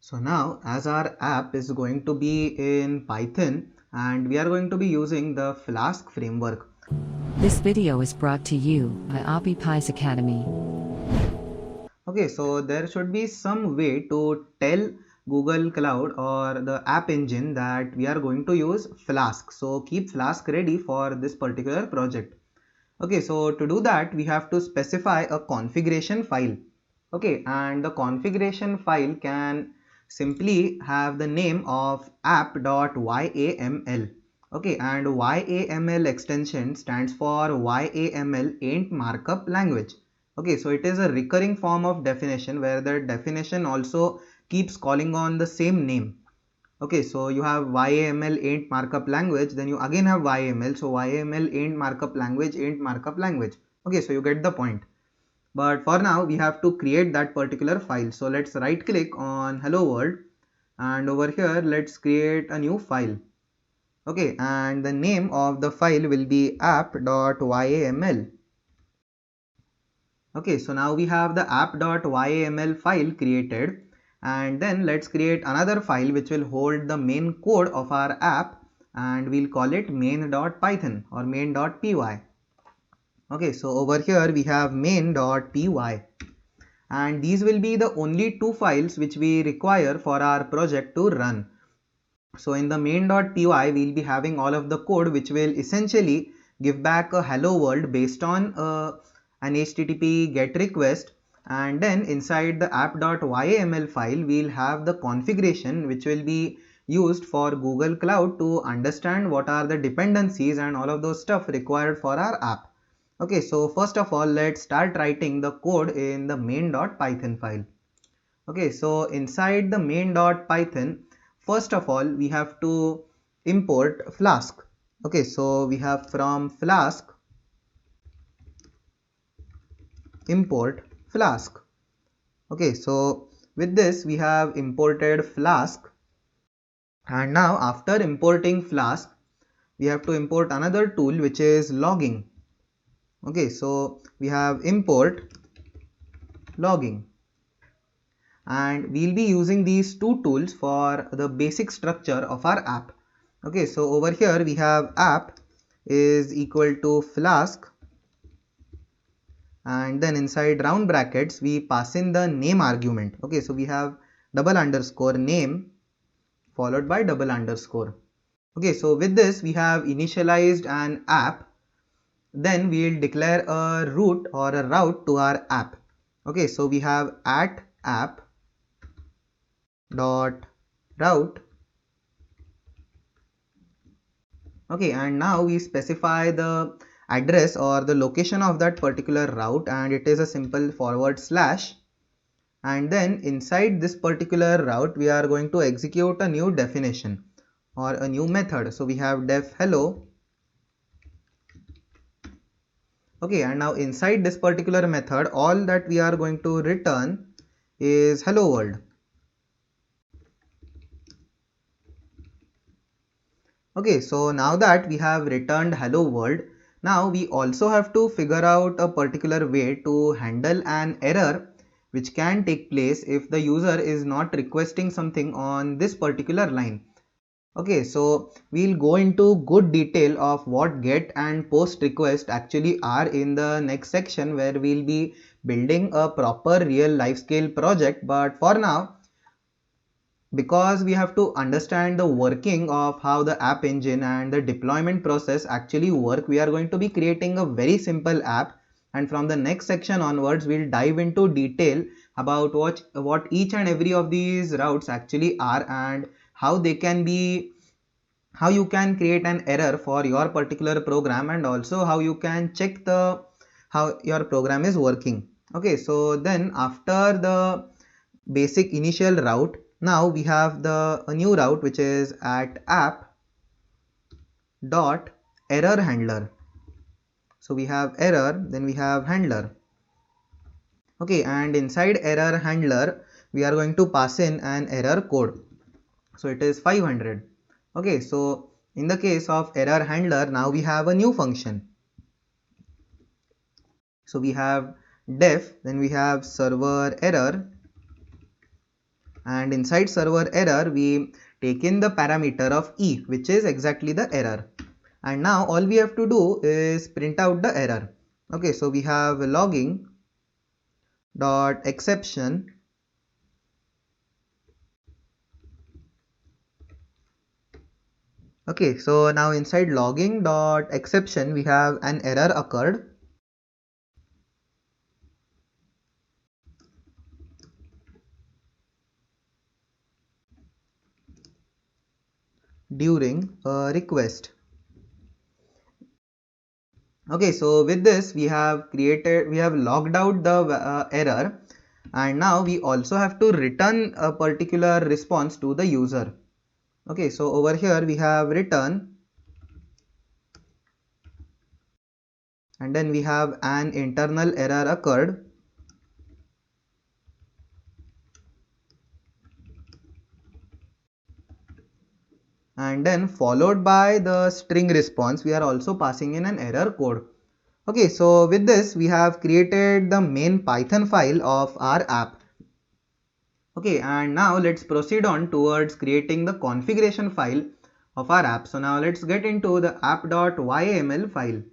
So now as our app is going to be in Python and we are going to be using the Flask framework. This video is brought to you by OppiePies Academy. Okay, so there should be some way to tell Google Cloud or the app engine that we are going to use Flask. So keep Flask ready for this particular project. Okay, so to do that we have to specify a configuration file. Okay, and the configuration file can simply have the name of app.yaml. Okay, and YAML extension stands for YAML ain't markup language. Okay, so it is a recurring form of definition where the definition also keeps calling on the same name. Okay, so you have YAML ain't markup language, then you again have YAML. So YAML ain't markup language, ain't markup language. Okay, so you get the point. But for now, we have to create that particular file. So let's right click on Hello World and over here, let's create a new file. Okay, and the name of the file will be app.yaml. Okay, so now we have the app.yaml file created, and then let's create another file which will hold the main code of our app, and we'll call it main.python or main.py. Okay, so over here we have main.py, and these will be the only two files which we require for our project to run. So in the main.py we'll be having all of the code which will essentially give back a hello world based on an HTTP GET request, and then inside the app.yaml file we'll have the configuration which will be used for Google Cloud to understand what are the dependencies and all of those stuff required for our app. Okay, so first of all let's start writing the code in the main.python file. Okay, so inside the main.python, first of all we have to import Flask. Okay, so we have from Flask import Flask. Okay, so with this we have imported Flask, and now after importing Flask we have to import another tool which is logging. Okay, so we have import logging, and we'll be using these two tools for the basic structure of our app. Okay, so over here we have app is equal to Flask, and then inside round brackets we pass in the name argument. Okay, so we have double underscore name followed by double underscore. Okay, so with this we have initialized an app, then we'll declare a route or a route to our app. Okay, so we have at app dot route. Okay, and now we specify the address or the location of that particular route, and it is a simple forward slash, and then inside this particular route we are going to execute a new definition or a new method. So we have def hello. Okay, and now inside this particular method all that we are going to return is hello world. Okay, so now that we have returned hello world, now we also have to figure out a particular way to handle an error which can take place if the user is not requesting something on this particular line. Okay, so we'll go into good detail of what get and post request actually are in the next section, where we'll be building a proper real life scale project. But for now, because we have to understand the working of how the app engine and the deployment process actually work, we are going to be creating a very simple app, and from the next section onwards we'll dive into detail about what each and every of these routes actually are, and how they can be, how you can create an error for your particular program, and also how you can check the how your program is working. Okay, so then after the basic initial route, now we have a new route which is at app dot error handler. So we have error, then we have handler. Okay, and inside error handler we are going to pass in an error code. So it is 500. Okay, so in the case of error handler, now we have a new function. So we have def, then we have server error, and inside server error we take in the parameter of e, which is exactly the error. And now all we have to do is print out the error. Okay, so we have logging dot exception. Okay, so now inside logging dot exception we have an error occurred. During a request. Okay, so with this we have logged out the error, and now we also have to return a particular response to the user. Okay, so over here we have return, and then we have an internal error occurred. And then followed by the string response, we are also passing in an error code. Okay, so with this we have created the main Python file of our app. Okay, and now let's proceed on towards creating the configuration file of our app. So now let's get into the app.yml file.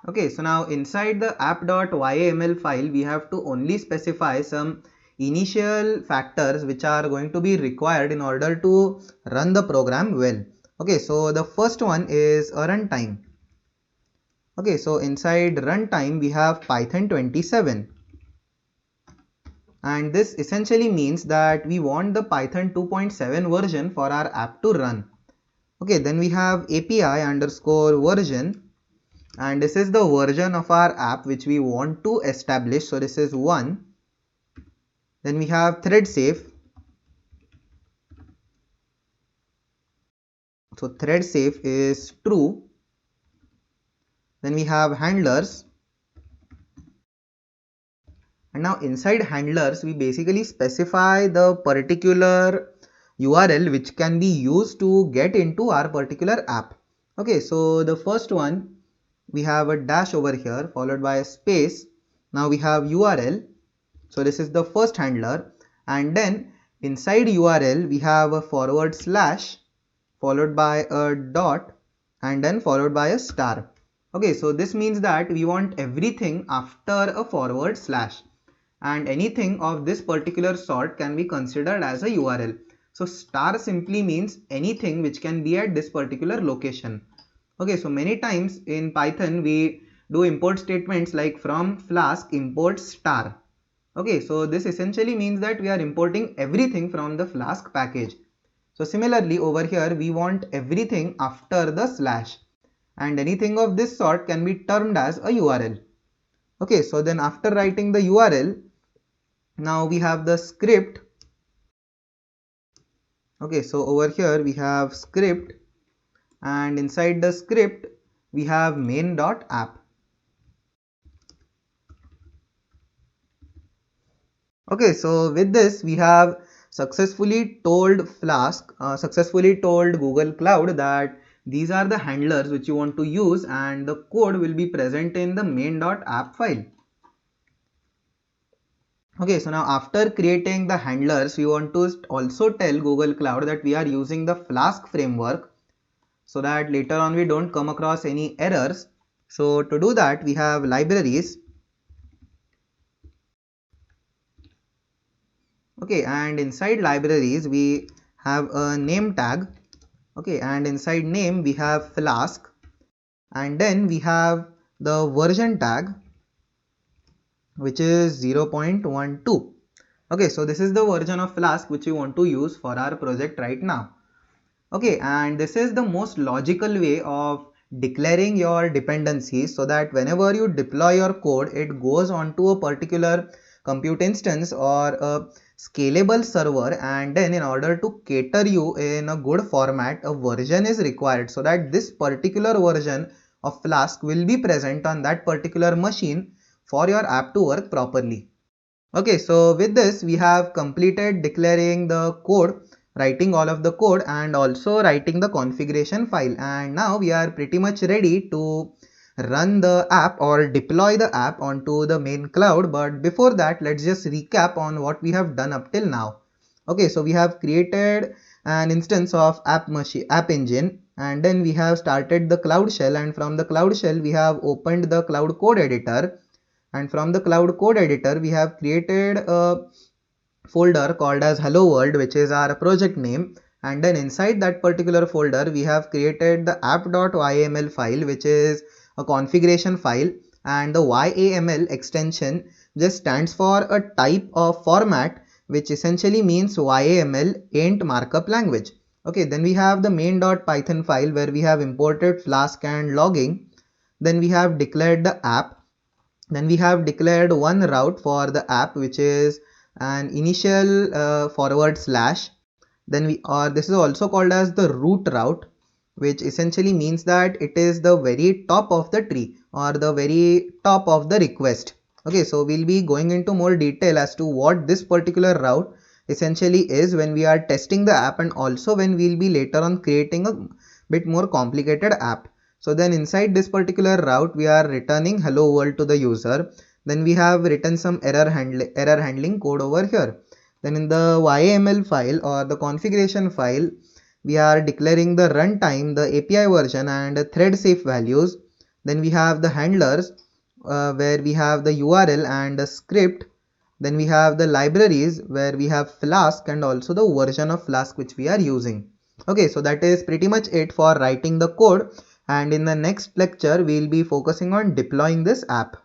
Okay, so now inside the app.yml file we have to only specify some initial factors which are going to be required in order to run the program well. Okay, so the first one is a runtime. Okay, so inside runtime we have Python 27, and this essentially means that we want the Python 2.7 version for our app to run. Okay, then we have API underscore version, and this is the version of our app which we want to establish. So this is 1. Then we have thread safe. So thread safe is true. Then we have handlers, and now inside handlers we basically specify the particular URL which can be used to get into our particular app. Okay, so the first one, we have a dash over here followed by a space. Now we have URL. So this is the first handler, and then inside URL we have a forward slash followed by a dot and then followed by a star. Okay, so this means that we want everything after a forward slash, and anything of this particular sort can be considered as a URL. So star simply means anything which can be at this particular location. Okay, so many times in Python we do import statements like from Flask import star. Okay, so this essentially means that we are importing everything from the Flask package. So similarly over here we want everything after the slash, and anything of this sort can be termed as a URL. Okay, so then after writing the URL, now we have the script. Okay, so over here we have script, and inside the script we have main.app. Okay, so with this we have successfully told Google Cloud that these are the handlers which you want to use, and the code will be present in the main.app file. Okay, so now after creating the handlers, we want to also tell Google Cloud that we are using the Flask framework, so that later on we don't come across any errors. So to do that we have libraries. Okay, and inside libraries we have a name tag. Okay, and inside name we have Flask, and then we have the version tag which is 0.12. Okay, so this is the version of Flask which we want to use for our project right now. Okay, and this is the most logical way of declaring your dependencies, so that whenever you deploy your code, it goes onto a particular compute instance or a scalable server, and then in order to cater you in a good format, a version is required so that this particular version of Flask will be present on that particular machine for your app to work properly. Okay, so with this we have completed declaring the code, writing all of the code, and also writing the configuration file, and now we are pretty much ready to run the app or deploy the app onto the main cloud. But before that, let's just recap on what we have done up till now. Okay, so we have created an instance of app engine, and then we have started the Cloud Shell, and from the Cloud Shell we have opened the Cloud Code Editor, and from the Cloud Code Editor we have created a folder called as hello world, which is our project name, and then inside that particular folder we have created the app.yml file, which is a configuration file, and the YAML extension just stands for a type of format, which essentially means YAML ain't markup language. Okay, then we have the main.python file where we have imported Flask and logging. Then we have declared the app. Then we have declared one route for the app, which is an initial forward slash. Then this is also called as the root route, which essentially means that it is the very top of the tree or the very top of the request. Okay, so we'll be going into more detail as to what this particular route essentially is when we are testing the app, and also when we'll be later on creating a bit more complicated app. So then inside this particular route we are returning hello world to the user. Then we have written some error handling code over here. Then in the YAML file or the configuration file, we are declaring the runtime, the API version, and thread safe values. Then we have the handlers where we have the URL and the script. Then we have the libraries where we have Flask and also the version of Flask which we are using. Okay, so that is pretty much it for writing the code, and in the next lecture we will be focusing on deploying this app.